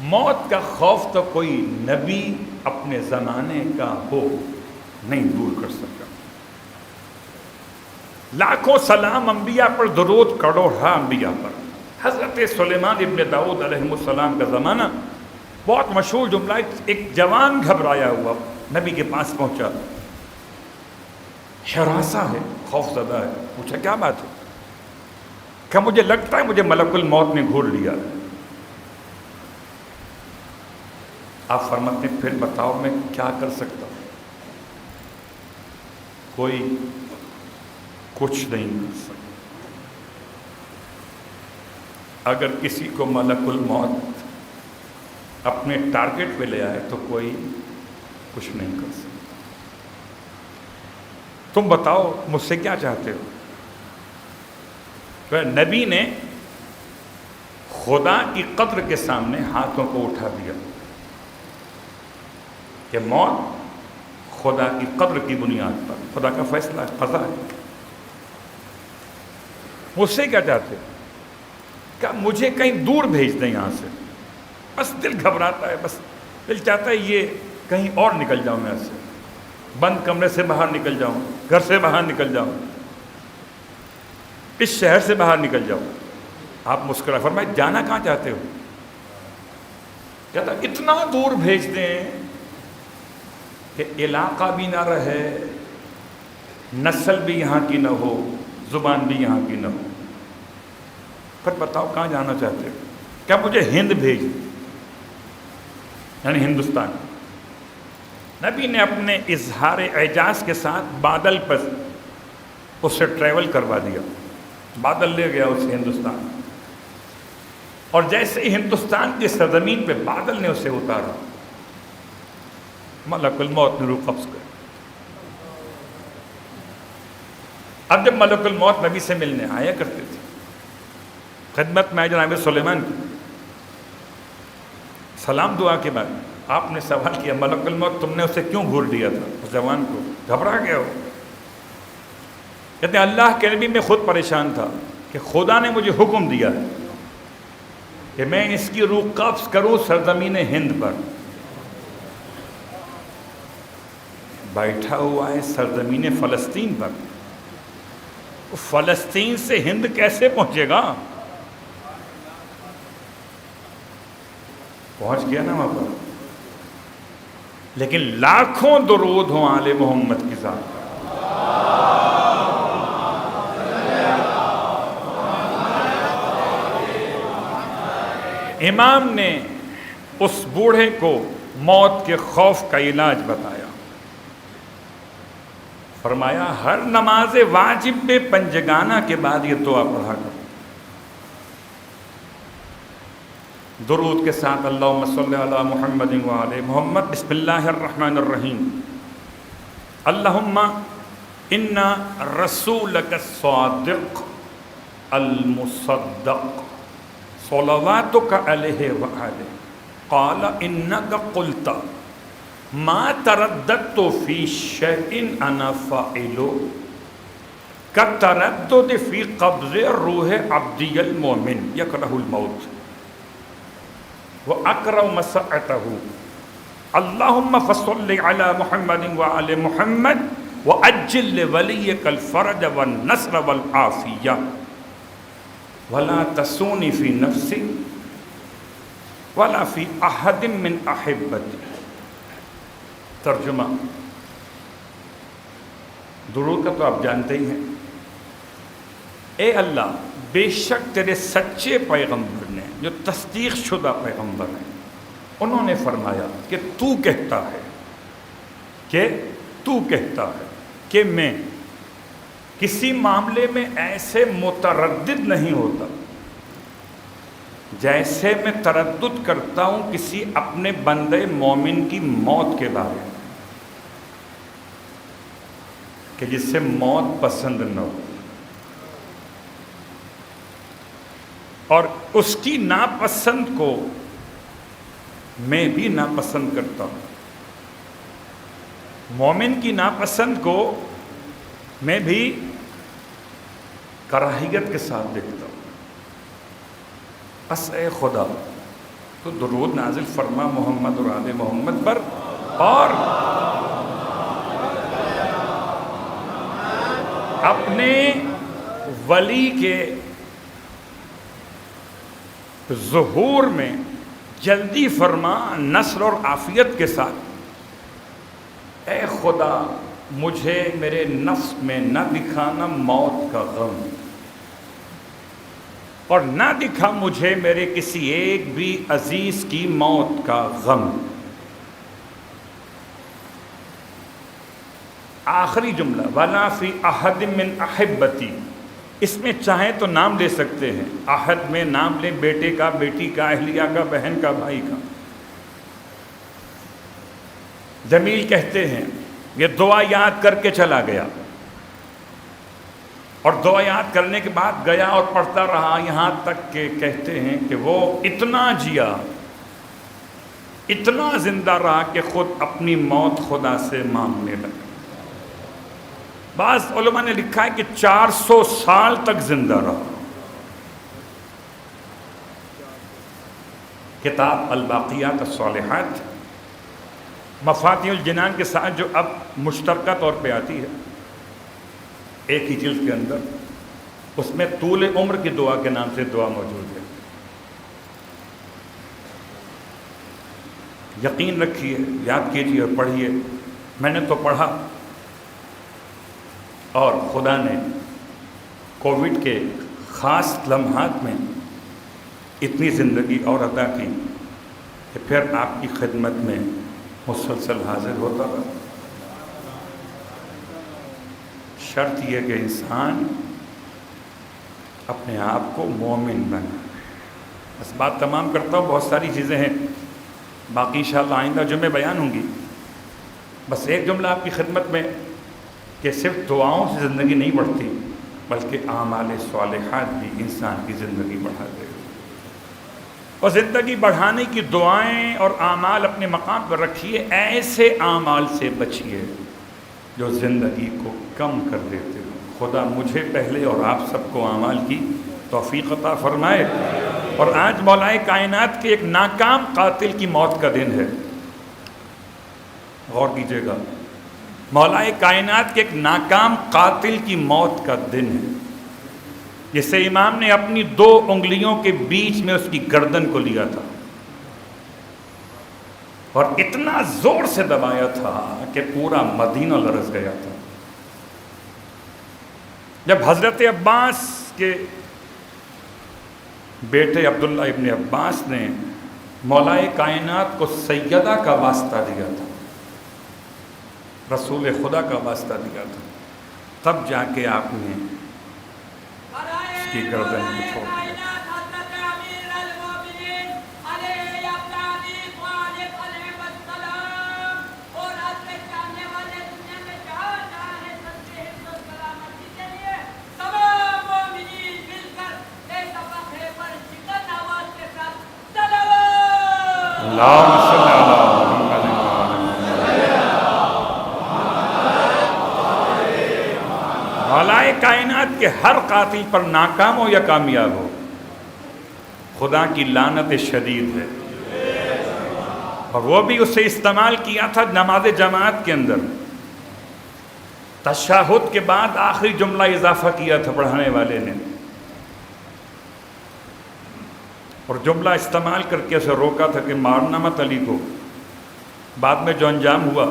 موت کا خوف تو کوئی نبی اپنے زمانے کا ہو نہیں دور کر سکتا. لاکھوں سلام انبیاء پر، درود کروڑا انبیاء پر۔ حضرت سلیمان ابن داؤد علیہ السلام کا زمانہ، بہت مشہور جملہ، ایک جوان گھبرایا ہوا نبی کے پاس پہنچا، ہراساں ہے، خوف زدہ ہے، پوچھا کیا بات ہے؟ کہ مجھے لگتا ہے مجھے ملک الموت نے گھور لیا۔ آپ فرماتے ہیں پھر بتاؤ میں کیا کر سکتا ہوں؟ کوئی کچھ نہیں کر سکتا۔ اگر کسی کو ملک الموت اپنے ٹارگٹ پہ لے آئے تو کوئی کچھ نہیں کر سکتا۔ تم بتاؤ مجھ سے کیا چاہتے ہو؟ تو نبی نے خدا کی قدر کے سامنے ہاتھوں کو اٹھا دیا کہ موت خدا کی قدر کی بنیاد پر، خدا کا فیصلہ قضا ہے۔ مجھ سے کیا چاہتے ہو؟ کہ مجھے کہیں دور بھیج دیں یہاں سے، بس دل گھبراتا ہے، بس دل چاہتا ہے یہ کہیں اور نکل جاؤں، میں سے بند کمرے سے باہر نکل جاؤں، گھر سے باہر نکل جاؤں، اس شہر سے باہر نکل جاؤں۔ آپ مسکرا فرمائے جانا کہاں چاہتے ہو؟ کہتا اتنا دور بھیج دیں کہ علاقہ بھی نہ رہے، نسل بھی یہاں کی نہ ہو، زبان بھی یہاں کی نہ ہو۔ پھر بتاؤ کہاں جانا چاہتے ہو؟ کیا مجھے ہند بھیج، یعنی ہندوستان۔ نبی نے اپنے اظہار اعجاز کے ساتھ بادل پر اسے ٹریول کروا دیا، بادل لے گیا اسے ہندوستان، اور جیسے ہی ہندوستان کی سرزمین پہ بادل نے اسے اتارا، ملک الموت نے روح قبض کر۔ اب جب ملک الموت نبی سے ملنے آیا کرتے تھے، خدمت میں جناب سلیمان کی سلام دعا کے بعد آپ نے سوال کیا ملک الموت تم نے اسے کیوں گھور دیا تھا؟ اس جوان کو گھبرا گیا ہو۔ کہتے ہیں اللہ کے نبی میں خود پریشان تھا کہ خدا نے مجھے حکم دیا ہے کہ میں اس کی روح قبض کروں سرزمین ہند پر۔ بیٹھا ہوا ہے سرزمین فلسطین پر، فلسطین سے ہند کیسے پہنچے گا؟ پہنچ گیا نا وہاں پر، لیکن لاکھوں درود ہوں آل محمد کی ذات۔ امام نے اس بوڑھے کو موت کے خوف کا علاج بتایا، فرمایا ہر نماز واجب میں پنجگانہ کے بعد یہ دعا پڑھا کرو، درود کے ساتھ اللہم صلی علی محمد وعلی محمد، بسم اللہ الرحمن الرحیم، اللہم انا رسولک الصادق المصدق صلواتک علیہ وآلہ قال انک قلت ما ترددت فی شیء انا فاعل کتردد فی قبض روح عبدی المؤمن یکرہ الموت وَأَكْرَوْ مَسَعَتَهُ اللہم فصل علی محمد وعلی محمد وَأَجِّلْ لِوَلِيِّكَ الْفَرَجَ وَالنَّصْرَ وَالْعَافِيَّةَ وَلَا تَسُونِ فِي نَفْسِي وَلَا فِي أَحَدٍ مِّنْ أَحِبَّتِي۔ ترجمہ، درود کا تو آپ جانتے ہی ہیں۔ اے اللہ، بے شک تیرے سچے پیغمبر نے جو تصدیق شدہ پیغمبر ہیں، انہوں نے فرمایا کہ تو کہتا ہے کہ میں کسی معاملے میں ایسے متردد نہیں ہوتا جیسے میں تردد کرتا ہوں کسی اپنے بندے مومن کی موت کے بارے میں، کہ جس سے موت پسند نہ ہو، اور اس کی ناپسند کو میں بھی ناپسند کرتا ہوں، مومن کی ناپسند کو میں بھی کراہیت کے ساتھ دیکھتا ہوں۔ بس اے خدا تو درود نازل فرما محمد اور آل محمد پر، اور اپنے ولی کے ظہور میں جلدی فرما نصر اور عافیت کے ساتھ، اے خدا مجھے میرے نفس میں نہ دکھانا موت کا غم، اور نہ دکھا مجھے میرے کسی ایک بھی عزیز کی موت کا غم۔ آخری جملہ وَلَا فِي أَحَدٍ مِّنْ أَحِبَّتِي، اس میں چاہیں تو نام لے سکتے ہیں، احد میں نام لیں بیٹے کا، بیٹی کا، اہلیہ کا، بہن کا، بھائی کا۔ جمیل کہتے ہیں یہ دعا یاد کر کے چلا گیا، اور دعا یاد کرنے کے بعد گیا اور پڑھتا رہا، یہاں تک کہ کہتے ہیں کہ وہ اتنا جیا، اتنا زندہ رہا کہ خود اپنی موت خدا سے مانگنے لگا۔ بعض علماء نے لکھا ہے کہ 400 سال تک زندہ رہا۔ کتاب الباقیات الصالحات مفاتیح الجنان کے ساتھ جو اب مشترکہ طور پہ آتی ہے ایک ہی جلد کے اندر، اس میں طول عمر کی دعا کے نام سے دعا موجود ہے۔ یقین رکھیے، یاد کیجیے اور پڑھیے۔ میں نے تو پڑھا، اور خدا نے کووڈ کے خاص لمحات میں اتنی زندگی اور عطا کی کہ پھر آپ کی خدمت میں مسلسل حاضر ہوتا رہا۔ شرط یہ کہ انسان اپنے آپ کو مومن بنا۔ بس بات تمام کرتا ہوں، بہت ساری چیزیں ہیں، باقی انشاءاللہ آئندہ جمعے بیان ہوں گی۔ بس ایک جملہ آپ کی خدمت میں کہ صرف دعاؤں سے زندگی نہیں بڑھتی، بلکہ اعمال صالحات بھی انسان کی زندگی بڑھا دے گا۔ اور زندگی بڑھانے کی دعائیں اور اعمال اپنے مقام پر رکھیے، ایسے اعمال سے بچیے جو زندگی کو کم کر دیتے ہو۔ خدا مجھے پہلے اور آپ سب کو اعمال کی توفیق عطا فرمائے۔ اور آج مولا کائنات کے ایک ناکام قاتل کی موت کا دن ہے، غور کیجیے گا، مولا کائنات کے ایک ناکام قاتل کی موت کا دن ہے، جسے امام نے اپنی 2 انگلیوں کے بیچ میں اس کی گردن کو لیا تھا اور اتنا زور سے دبایا تھا کہ پورا مدینہ لرز گیا تھا۔ جب حضرت عباس کے بیٹے عبداللہ ابن عباس نے مولا کائنات کو سیدہ کا واسطہ دیا تھا، رسول خدا کا واسطہ دیا تھا، تب جا کے آپ نے اس کی گردن کو چھوڑ دیا۔ اللہم صل علی محمد۔ مولا کائنات کے ہر قاتل پر ناکام ہو یا کامیاب ہو، خدا کی لعنت شدید ہے، اور وہ بھی اسے استعمال کیا تھا نماز جماعت کے اندر۔ تشہد کے بعد آخری جملہ اضافہ کیا تھا پڑھانے والے نے، اور جملہ استعمال کر کے اسے روکا تھا کہ مارنا مت علی کو۔ بعد میں جو انجام ہوا،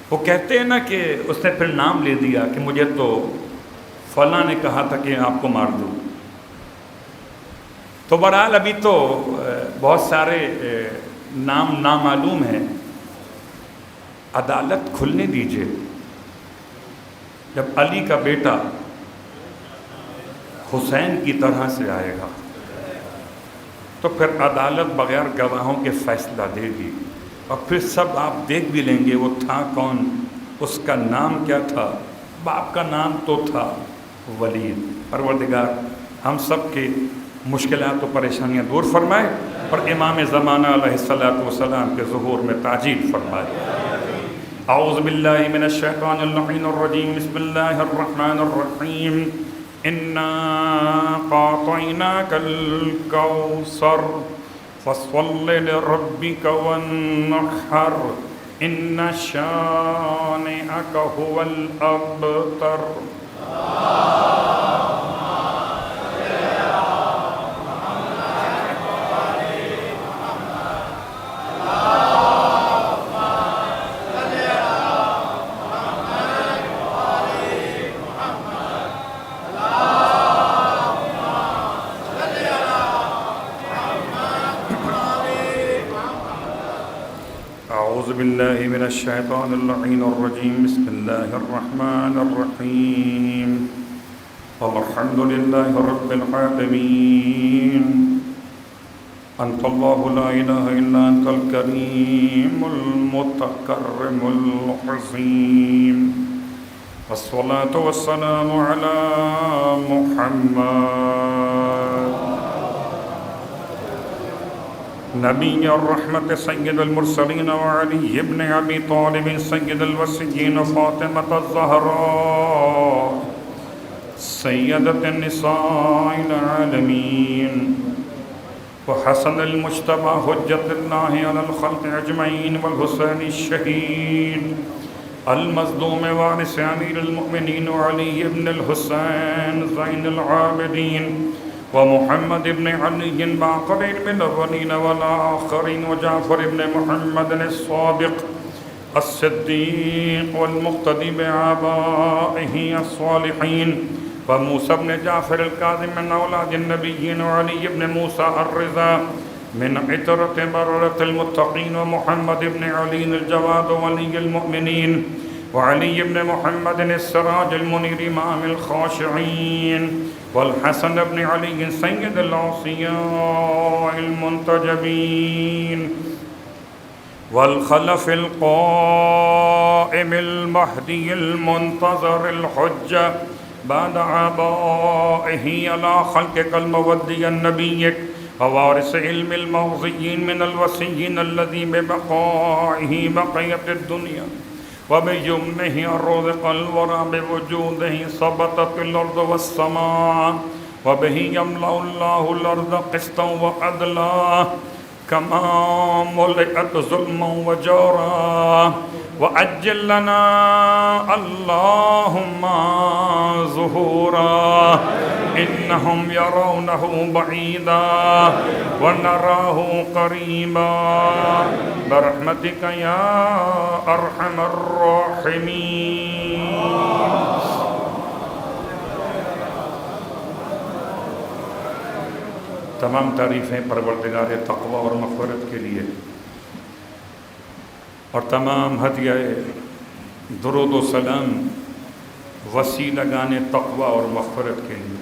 وہ کہتے ہیں نا کہ اس نے پھر نام لے دیا کہ مجھے تو فلاں نے کہا تھا کہ آپ کو مار دوں۔ تو بہرحال ابھی تو بہت سارے نام نامعلوم ہیں، عدالت کھلنے دیجئے۔ جب علی کا بیٹا حسین کی طرح سے آئے گا تو پھر عدالت بغیر گواہوں کے فیصلہ دے گی، اور پھر سب آپ دیکھ بھی لیں گے وہ تھا کون، اس کا نام کیا تھا، باپ کا نام تو تھا ولید۔ پروردگار ہم سب کے مشکلات و پریشانیاں دور فرمائے، اور امام زمانہ علیہ السلام کے ظہور میں تعجیل فرمائے۔ اعوذ باللہ من الشیطان اللعین الرجیم، بسم اللہ الرحمن الرحیم۔ انا قاطعناک الکوثر فصل لربک وانحر ان شانئک هو الابتر۔ أعوذ بالله من الشيطان اللعين الرجيم. بسم الله الرحمن الرحيم. الحمد لله رب العالمين. أنت الله لا إله إلا أنت الكريم المتكرم العظيم. والصلاة والسلام على محمد نبی الرحمت سید المرسلین وعلی ابن ابی طالب سید الوصیین فاطمۃ الزہراء سیدۃ النساء العالمین وحسن المجتبی حجۃ اللہ علی الخلق اجمعین والحسین الشہید المظلوم وارث امیر المؤمنین علی ابن الحسین زین العابدین ومحمد ابن علی باقر من الأولین والآخرین وجعفر ابن محمد الصادق الصدیق والمقتدی بآبائه الصالحین وموسى ابن جعفر الكاظم من اولاد النبیین وعلی ابن موسى الرضا من عطرة بررة المتقین ومحمد ابن علی الجواد ولی المؤمنین وعلي بن محمد السراج المنير إمام الخاشعين والحسن بن علي سيد الأوصياء المنتجبين والخلف القائم المهدي المنتظر الحجة بعد آبائه على خلقك المودي النبي ووارث علم الموصيين من الوصيين الذي ببقائه بقية الدنيا وبيمنه الرزق الورى بوجوده ثبتت الأرض والسماء وبه يملأ الله الأرض قسطا وعدلا كما ملئت ظلما وجورا وأجل لنا اللهم ظهورا إنهم يرونه بعيدا ونراه قريبا برحمتك يا أرحم الراحمين. تمام تعریفیں پروردگار تقوی اور مغفرت کے لیے اور تمام ہدیہ درود و سلام وسیلہ گانے تقوی اور مغفرت کے لیے.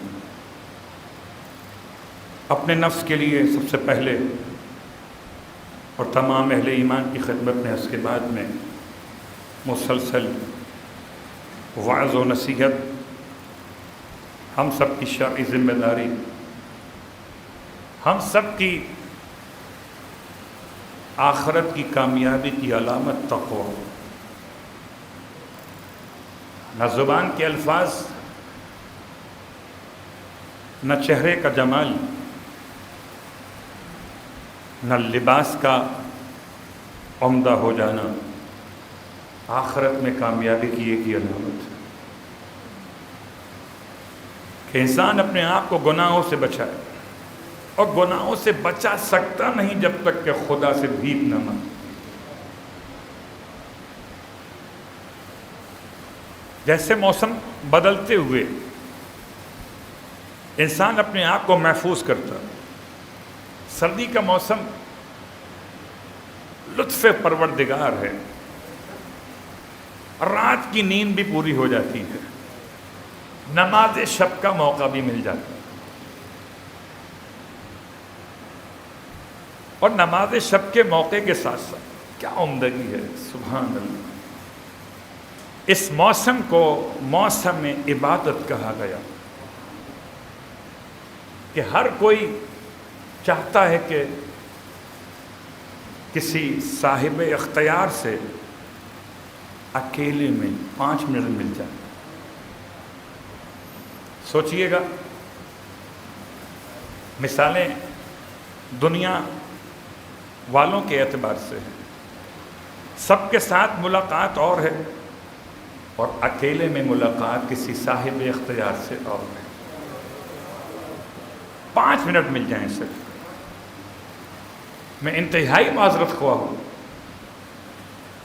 اپنے نفس کے لیے سب سے پہلے اور تمام اہل ایمان کی خدمت میں اس کے بعد میں مسلسل وعظ و نصیحت ہم سب کی شرعی ذمہ داری، ہم سب کی آخرت کی کامیابی کی علامت تقوی. نہ زبان کے الفاظ، نہ چہرے کا جمال، نہ لباس کا عمدہ ہو جانا آخرت میں کامیابی کی ایک ہی علامت ہے کہ انسان اپنے آپ کو گناہوں سے بچائے، اور گناہوں سے بچا سکتا نہیں جب تک کہ خدا سے بھیک نہ مانگے. جیسے موسم بدلتے ہوئے انسان اپنے آپ کو محفوظ کرتا، سردی کا موسم لطف پروردگار ہے، رات کی نیند بھی پوری ہو جاتی ہے، نماز شب کا موقع بھی مل جاتا ہے، اور نماز شب کے موقع کے ساتھ ساتھ کیا عمدگی ہے، سبحان اللہ. اس موسم کو موسم عبادت کہا گیا کہ ہر کوئی چاہتا ہے کہ کسی صاحب اختیار سے اکیلے میں 5 منٹ مل جائے. سوچئے گا، مثالیں دنیا والوں کے اعتبار سے ہیں، سب کے ساتھ ملاقات اور ہے، اور اکیلے میں ملاقات کسی صاحب اختیار سے اور نہیں. 5 منٹ مل جائیں صرف. میں انتہائی معذرت خواہ ہوں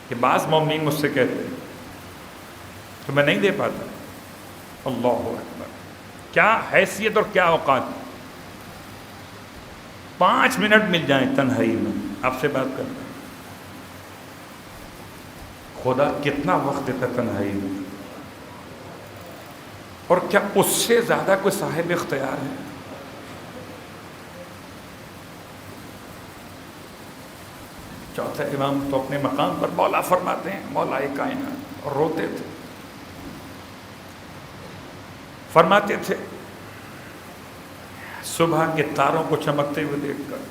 کہ بعض مومنین مجھ سے کہتے ہیں تو میں نہیں دے پاتا. اللہ اکبر، کیا حیثیت اور کیا اوقات. 5 منٹ مل جائیں تنہائی میں آپ سے بات کرنا. خدا کتنا وقت دیتا تنہائی میں، اور کیا اس سے زیادہ کوئی صاحب اختیار ہے؟ چوتھا امام تو اپنے مقام پر مولا فرماتے ہیں، مولا کائنات، اور روتے تھے. فرماتے تھے صبح کے تاروں کو چمکتے ہوئے دیکھ کر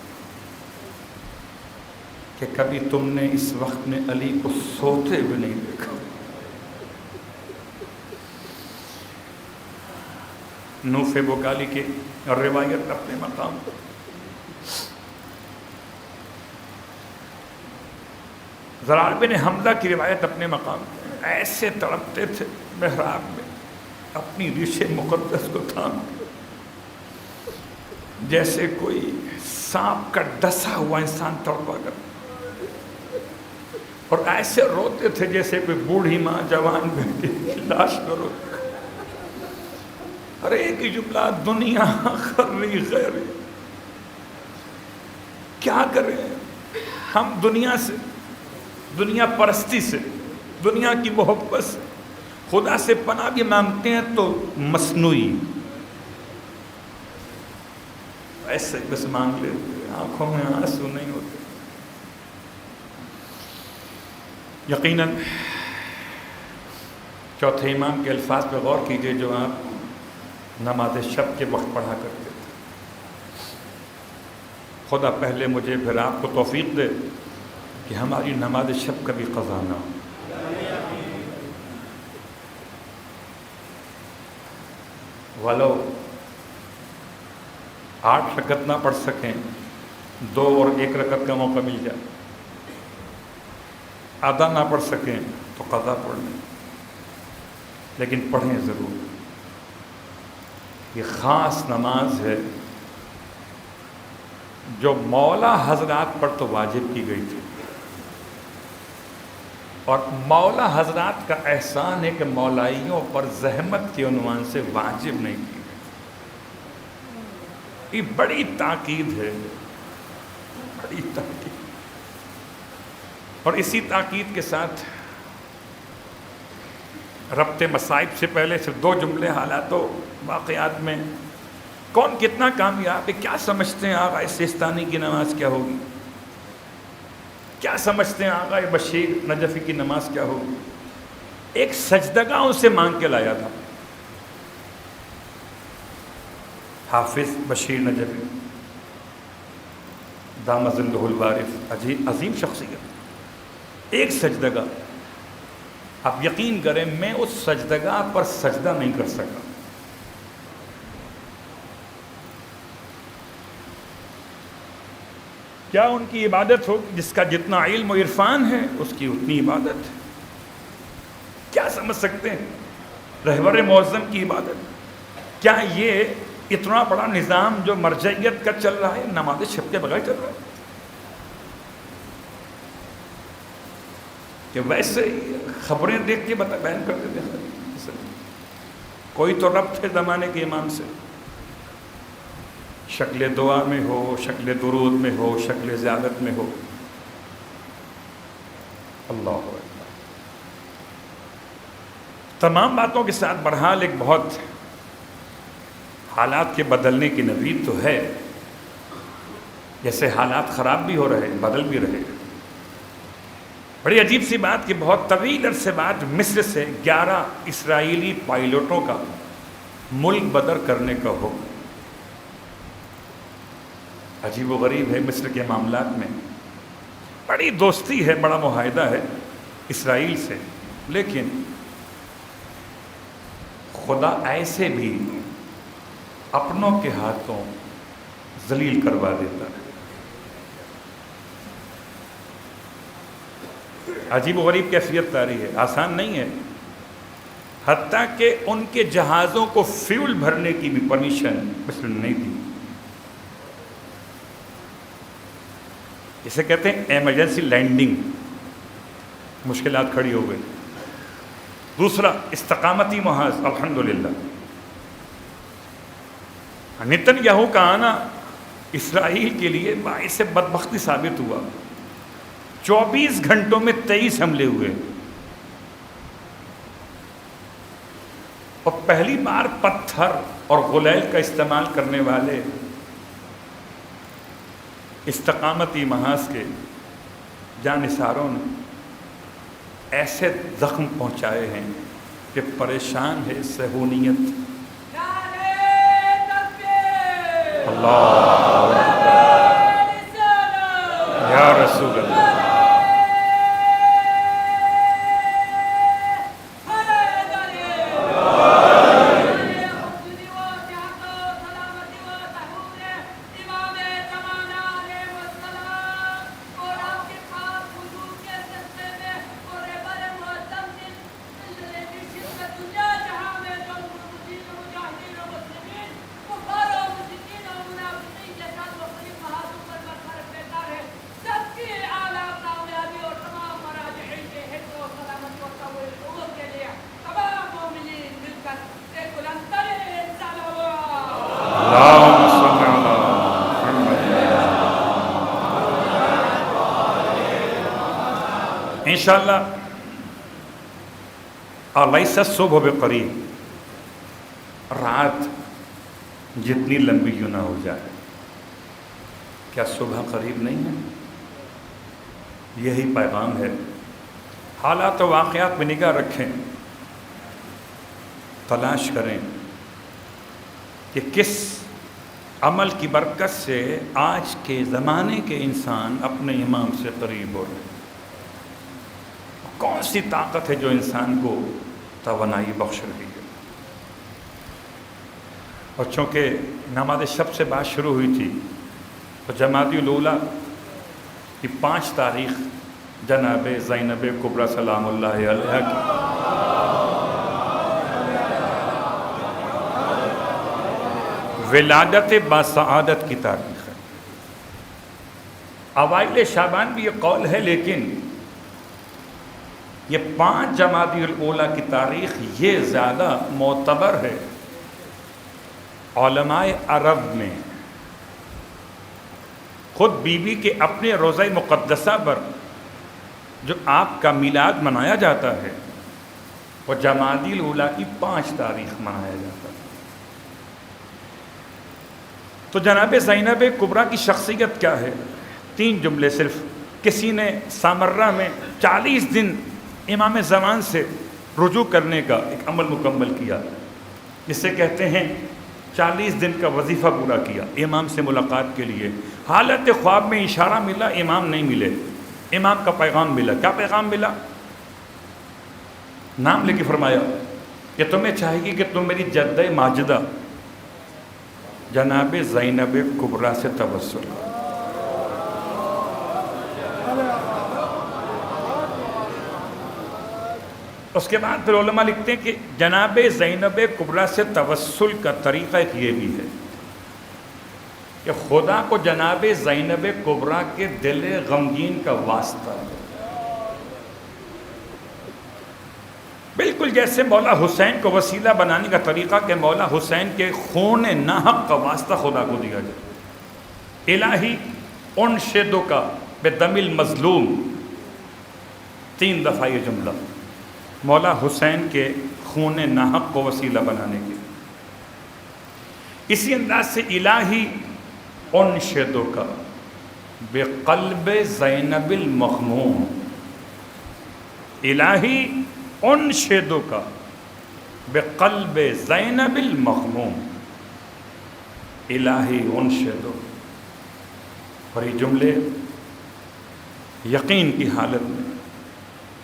کہ کبھی تم نے اس وقت میں علی کو سوتے ہوئے نہیں دیکھا. نوف بکالی کی روایت اپنے مقام پر. زرار بن حمزہ کی روایت اپنے مقام پر. ایسے تڑپتے تھے محراب میں اپنی ریش مقدس کو تھام کے، جیسے کوئی سانپ کا ڈسا ہوا انسان تڑپا کر. اور ایسے روتے تھے جیسے کوئی بوڑھی ماں جوان بیٹی کی لاش کو روتے. ہر ایک ہی جملہ دنیا خری خیری. کیا کریں ہم دنیا سے، دنیا پرستی سے، دنیا کی محبت سے خدا سے پناہ بھی مانگتے ہیں تو مصنوعی ایسے بس مانگ لیتے، آنکھوں میں آنسو نہیں ہوتے. یقیناً چوتھے امام کے الفاظ پہ غور کیجئے جو آپ نماز شب کے وقت پڑھا کرتے تھے. خدا پہلے مجھے پھر آپ کو توفیق دے کہ ہماری نماز شب کبھی قضا نہ ہو. ولو 8 رکعت نہ پڑھ سکیں، 2 اور 1 رکعت کا موقع مل جائے. آدھا نہ پڑھ سکیں تو قضا پڑھ لیں، لیکن پڑھیں ضرور. یہ خاص نماز ہے جو مولا حضرات پر تو واجب کی گئی تھی، اور مولا حضرات کا احسان ہے کہ مولائیوں پر زحمت کے عنوان سے واجب نہیں کی گئی. یہ بڑی تاکید ہے، بڑی تاکید. اور اسی تاکید کے ساتھ ربط مصائب سے پہلے صرف 2 جملے حالات و واقعات میں. کون کتنا کامیاب ہے؟ کیا سمجھتے ہیں آقا سیستانی کی نماز کیا ہوگی؟ کیا سمجھتے ہیں آقا بشیر نجفی کی نماز کیا ہوگی؟ ایک سجدگاہ ان سے مانگ کے لایا تھا حافظ بشیر نجفی دامت ظلہ الوارث، عظیم شخصیت. ایک سجدگاہ، آپ یقین کریں میں اس سجدگاہ پر سجدہ نہیں کر سکا. کیا ان کی عبادت ہوگی؟ جس کا جتنا علم و عرفان ہے اس کی اتنی عبادت ہے. کیا سمجھ سکتے ہیں رہبر معظم کی عبادت؟ کیا یہ اتنا بڑا نظام جو مرجعیت کا چل رہا ہے نماز شب کے بغیر چل رہا ہے؟ کہ ویسے ہی خبریں دیکھ کے بیان کر دیتے ہیں. کوئی تو ربط ہے زمانے کے امام سے، شکل دعا میں ہو، شکل درود میں ہو، شکل زیادت میں ہو. اللہ اکبر. تمام باتوں کے ساتھ بہرحال ایک بہت حالات کے بدلنے کی نوید تو ہے. جیسے حالات خراب بھی ہو رہے، بدل بھی رہے. بڑی عجیب سی بات کہ بہت طویل عرصے بعد مصر سے 11 اسرائیلی پائلٹوں کا ملک بدر کرنے کا حکم. عجیب و غریب ہے مصر کے معاملات میں. بڑی دوستی ہے، بڑا معاہدہ ہے اسرائیل سے، لیکن خدا ایسے بھی اپنوں کے ہاتھوں ذلیل کروا دیتا ہے. عجیب و غریب کیفیت طاری ہے، آسان نہیں ہے. حتیٰ کہ ان کے جہازوں کو فیول بھرنے کی بھی پرمیشن مسلم نے نہیں دی. اسے کہتے ہیں ایمرجنسی لینڈنگ. مشکلات کھڑی ہو گئی. دوسرا استقامتی محاذ. الحمدللہ نیتن یاہو کا آنا اسرائیل کے لیے باعث بدبختی ثابت ہوا. 24 گھنٹوں میں 23 حملے ہوئے اور پہلی بار پتھر اور غلیل کا استعمال کرنے والے استقامتی محاذ کے جانثاروں نے ایسے زخم پہنچائے ہیں کہ پریشان ہے صہیونیت. اللہ یا رسول اللہ. انشاءاللہ الیس الصبح بقریب. رات جتنی لمبی کیوں نہ ہو جائے، کیا صبح قریب نہیں ہے؟ یہی پیغام ہے. حالات و واقعات میں نگاہ رکھیں، تلاش کریں کہ کس عمل کی برکت سے آج کے زمانے کے انسان اپنے امام سے قریب ہو رہے ہیں. کون سی طاقت ہے جو انسان کو توانائی بخش رہی ہے. اور چونکہ نماز شب سے بات شروع ہوئی تھی تو جمادی الاولیٰ کی 5 تاریخ جناب زینب کبریٰ سلام اللہ علیہا کی ولادت باسعادت کی تاریخ ہے. اوائل شعبان بھی یہ قول ہے، لیکن یہ 5 جمادی الاولیٰ کی تاریخ یہ زیادہ معتبر ہے علماء عرب میں. خود بی بی کے اپنے روضہ مقدسہ پر جو آپ کا میلاد منایا جاتا ہے وہ جمادی الاولیٰ کی 5 تاریخ منایا جاتا ہے. تو جناب زینب کبریٰ کی شخصیت کیا ہے؟ 3 جملے صرف. کسی نے سامرہ میں 40 دن امام زمان سے رجوع کرنے کا ایک عمل مکمل کیا، جسے کہتے ہیں 40 دن کا وظیفہ پورا کیا امام سے ملاقات کے لیے. حالت خواب میں اشارہ ملا، امام نہیں ملے. امام کا پیغام ملا. کیا پیغام ملا؟ نام لے کے فرمایا کہ تمہیں چاہیے کہ تم میری جدہ ماجدہ جناب زینب کبریٰ سے توسل کرو. اس کے بعد پھر علماء لکھتے ہیں کہ جناب زینب کبریٰ سے توسل کا طریقہ ایک یہ بھی ہے کہ خدا کو جناب زینب کبریٰ کے دل غمگین کا واسطہ ہے. بالکل جیسے مولا حسین کو وسیلہ بنانے کا طریقہ کہ مولا حسین کے خون ناحق کا واسطہ خدا کو دیا جائے. الہی انشدک بدم المظلوم، 3 دفعہ یہ جملہ مولا حسین کے خون ناحق کو وسیلہ بنانے کے. اسی انداز سے الہی انشدک بقلب زینب المغموم، الہی انشدک بقلب زینب المغموم، الہی انشدک. اور یہ جملے یقین کی حالت میں،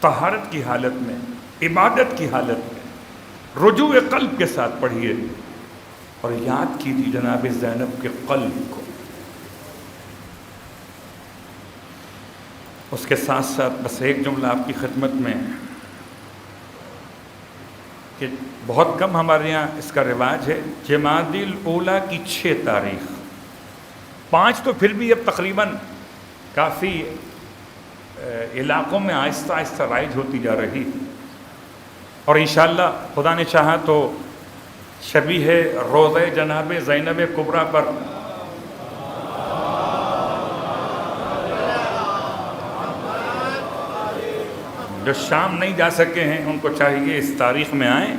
طہارت کی حالت میں، عبادت کی حالت میں، رجوع قلب کے ساتھ پڑھیے اور یاد کیجیے جناب زینب کے قلب کو. اس کے ساتھ ساتھ بس ایک جملہ آپ کی خدمت میں کہ کہ بہت کم ہمارے یہاں اس کا رواج ہے، جمادی الاولیٰ کی 6 تاریخ، 5 تو پھر بھی اب تقریباً کافی علاقوں میں آہستہ آہستہ رائج ہوتی جا رہی، اور انشاءاللہ خدا نے چاہا تو شبیہ روضہ جناب زینب کبریٰ پر جو شام نہیں جا سکے ہیں ان کو چاہیے اس تاریخ میں آئیں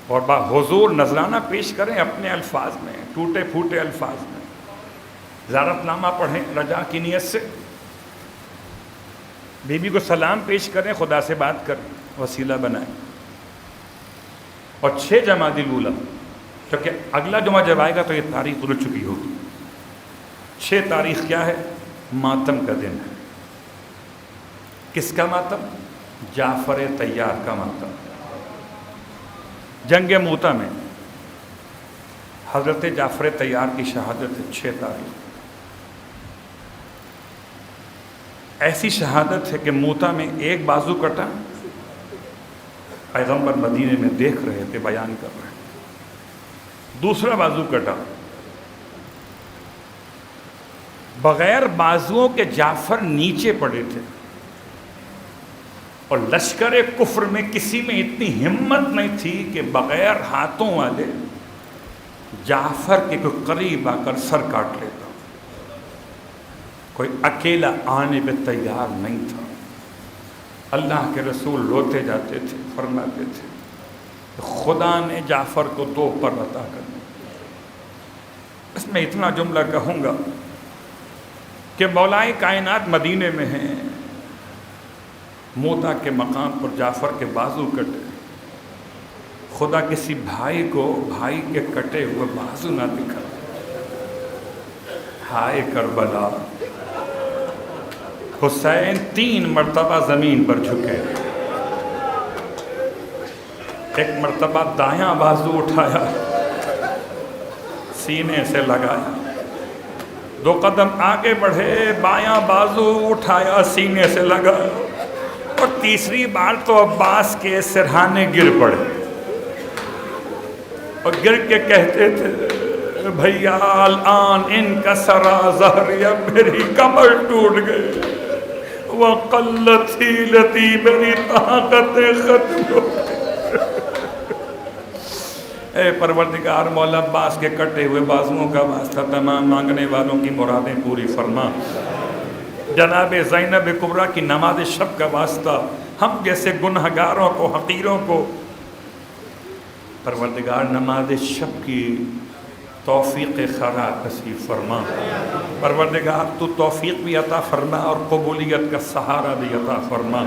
اور حضور نذرانہ پیش کریں اپنے الفاظ میں، ٹوٹے پھوٹے الفاظ میں، زیارت نامہ پڑھیں رجا کی نیت سے، بی بی کو سلام پیش کریں، خدا سے بات کریں، وسیلہ بنائیں۔ اور 6 جمادی الاولیٰ، کیونکہ اگلا جمعہ جب آئے گا تو یہ تاریخ گزر چکی ہوگی۔ 6 تاریخ کیا ہے؟ ماتم کا دن ہے۔ کس کا ماتم؟ جعفر طیار کا ماتم۔ جنگ موتا میں حضرت جعفر طیار کی شہادت ہے 6 تاریخ۔ ایسی شہادت ہے کہ موتا میں ایک بازو کٹا، پیغمبر مدینے میں دیکھ رہے تھے، بیان کر رہے تھے، دوسرا بازو کٹا، بغیر بازوؤں کے جعفر نیچے پڑے تھے، اور لشکر کفر میں کسی میں اتنی ہمت نہیں تھی کہ بغیر ہاتھوں والے جعفر کے کوئی قریب آ کر سر کاٹ لیتا، کوئی اکیلا آنے پہ تیار نہیں تھا۔ اللہ کے رسول روتے جاتے تھے، فرماتے تھے خدا نے جعفر کو 2 پر عطا کر دیا۔ اس میں اتنا جملہ کہوں گا کہ مولائے کائنات مدینے میں ہیں، موتا کے مقام پر جعفر کے بازو کٹے، خدا کسی بھائی کو بھائی کے کٹے ہوئے بازو نہ دکھا۔ ہائے کربلا، حسین 3 مرتبہ زمین پر جھکے، ایک مرتبہ دایاں بازو اٹھایا، سینے سے لگایا، 2 قدم آگے بڑھے، بایاں بازو اٹھایا، سینے سے لگایا، اور تیسری بار تو عباس کے سرہانے گر پڑے، اور گر کے کہتے تھے بھیا الان ان کا سرا ظہری، اب میری کمر ٹوٹ گئی، وقلت حیلتی، میری طاقتیں ختم ہو گئی۔ اے پروردگار، مولا عباس کے کٹے ہوئے بازوؤں کا واسطہ تمام مانگنے والوں کی مرادیں پوری فرما۔ جناب زینب کبریٰ کی نماز شب کا واسطہ ہم جیسے گنہگاروں کو، حقیروں کو پروردگار نماز شب کی توفیق خیرات نصیب فرما۔ پروردگار تو توفیق بھی عطا فرما اور قبولیت کا سہارا بھی عطا فرما۔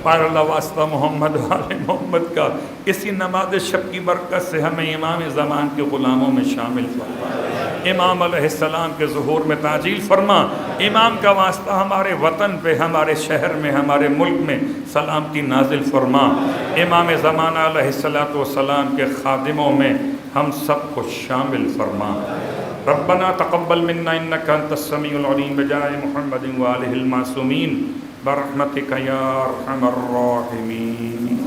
پار اللہ واسطہ محمد والے محمد کا اسی نماز شب کی برکت سے ہمیں امام زمان کے غلاموں میں شامل فرما، امام علیہ السلام کے ظہور میں تعجیل فرما۔ امام کا واسطہ ہمارے وطن پہ، ہمارے شہر میں، ہمارے ملک میں سلامتی نازل فرما۔ امام زمانہ علیہ السلام کے خادموں میں ہم سب کو شامل فرما۔ ربنا تقبل منا انك انت السميع العليم بجاه محمد وآله المعصومين برحمتك يا ارحم الراحمين۔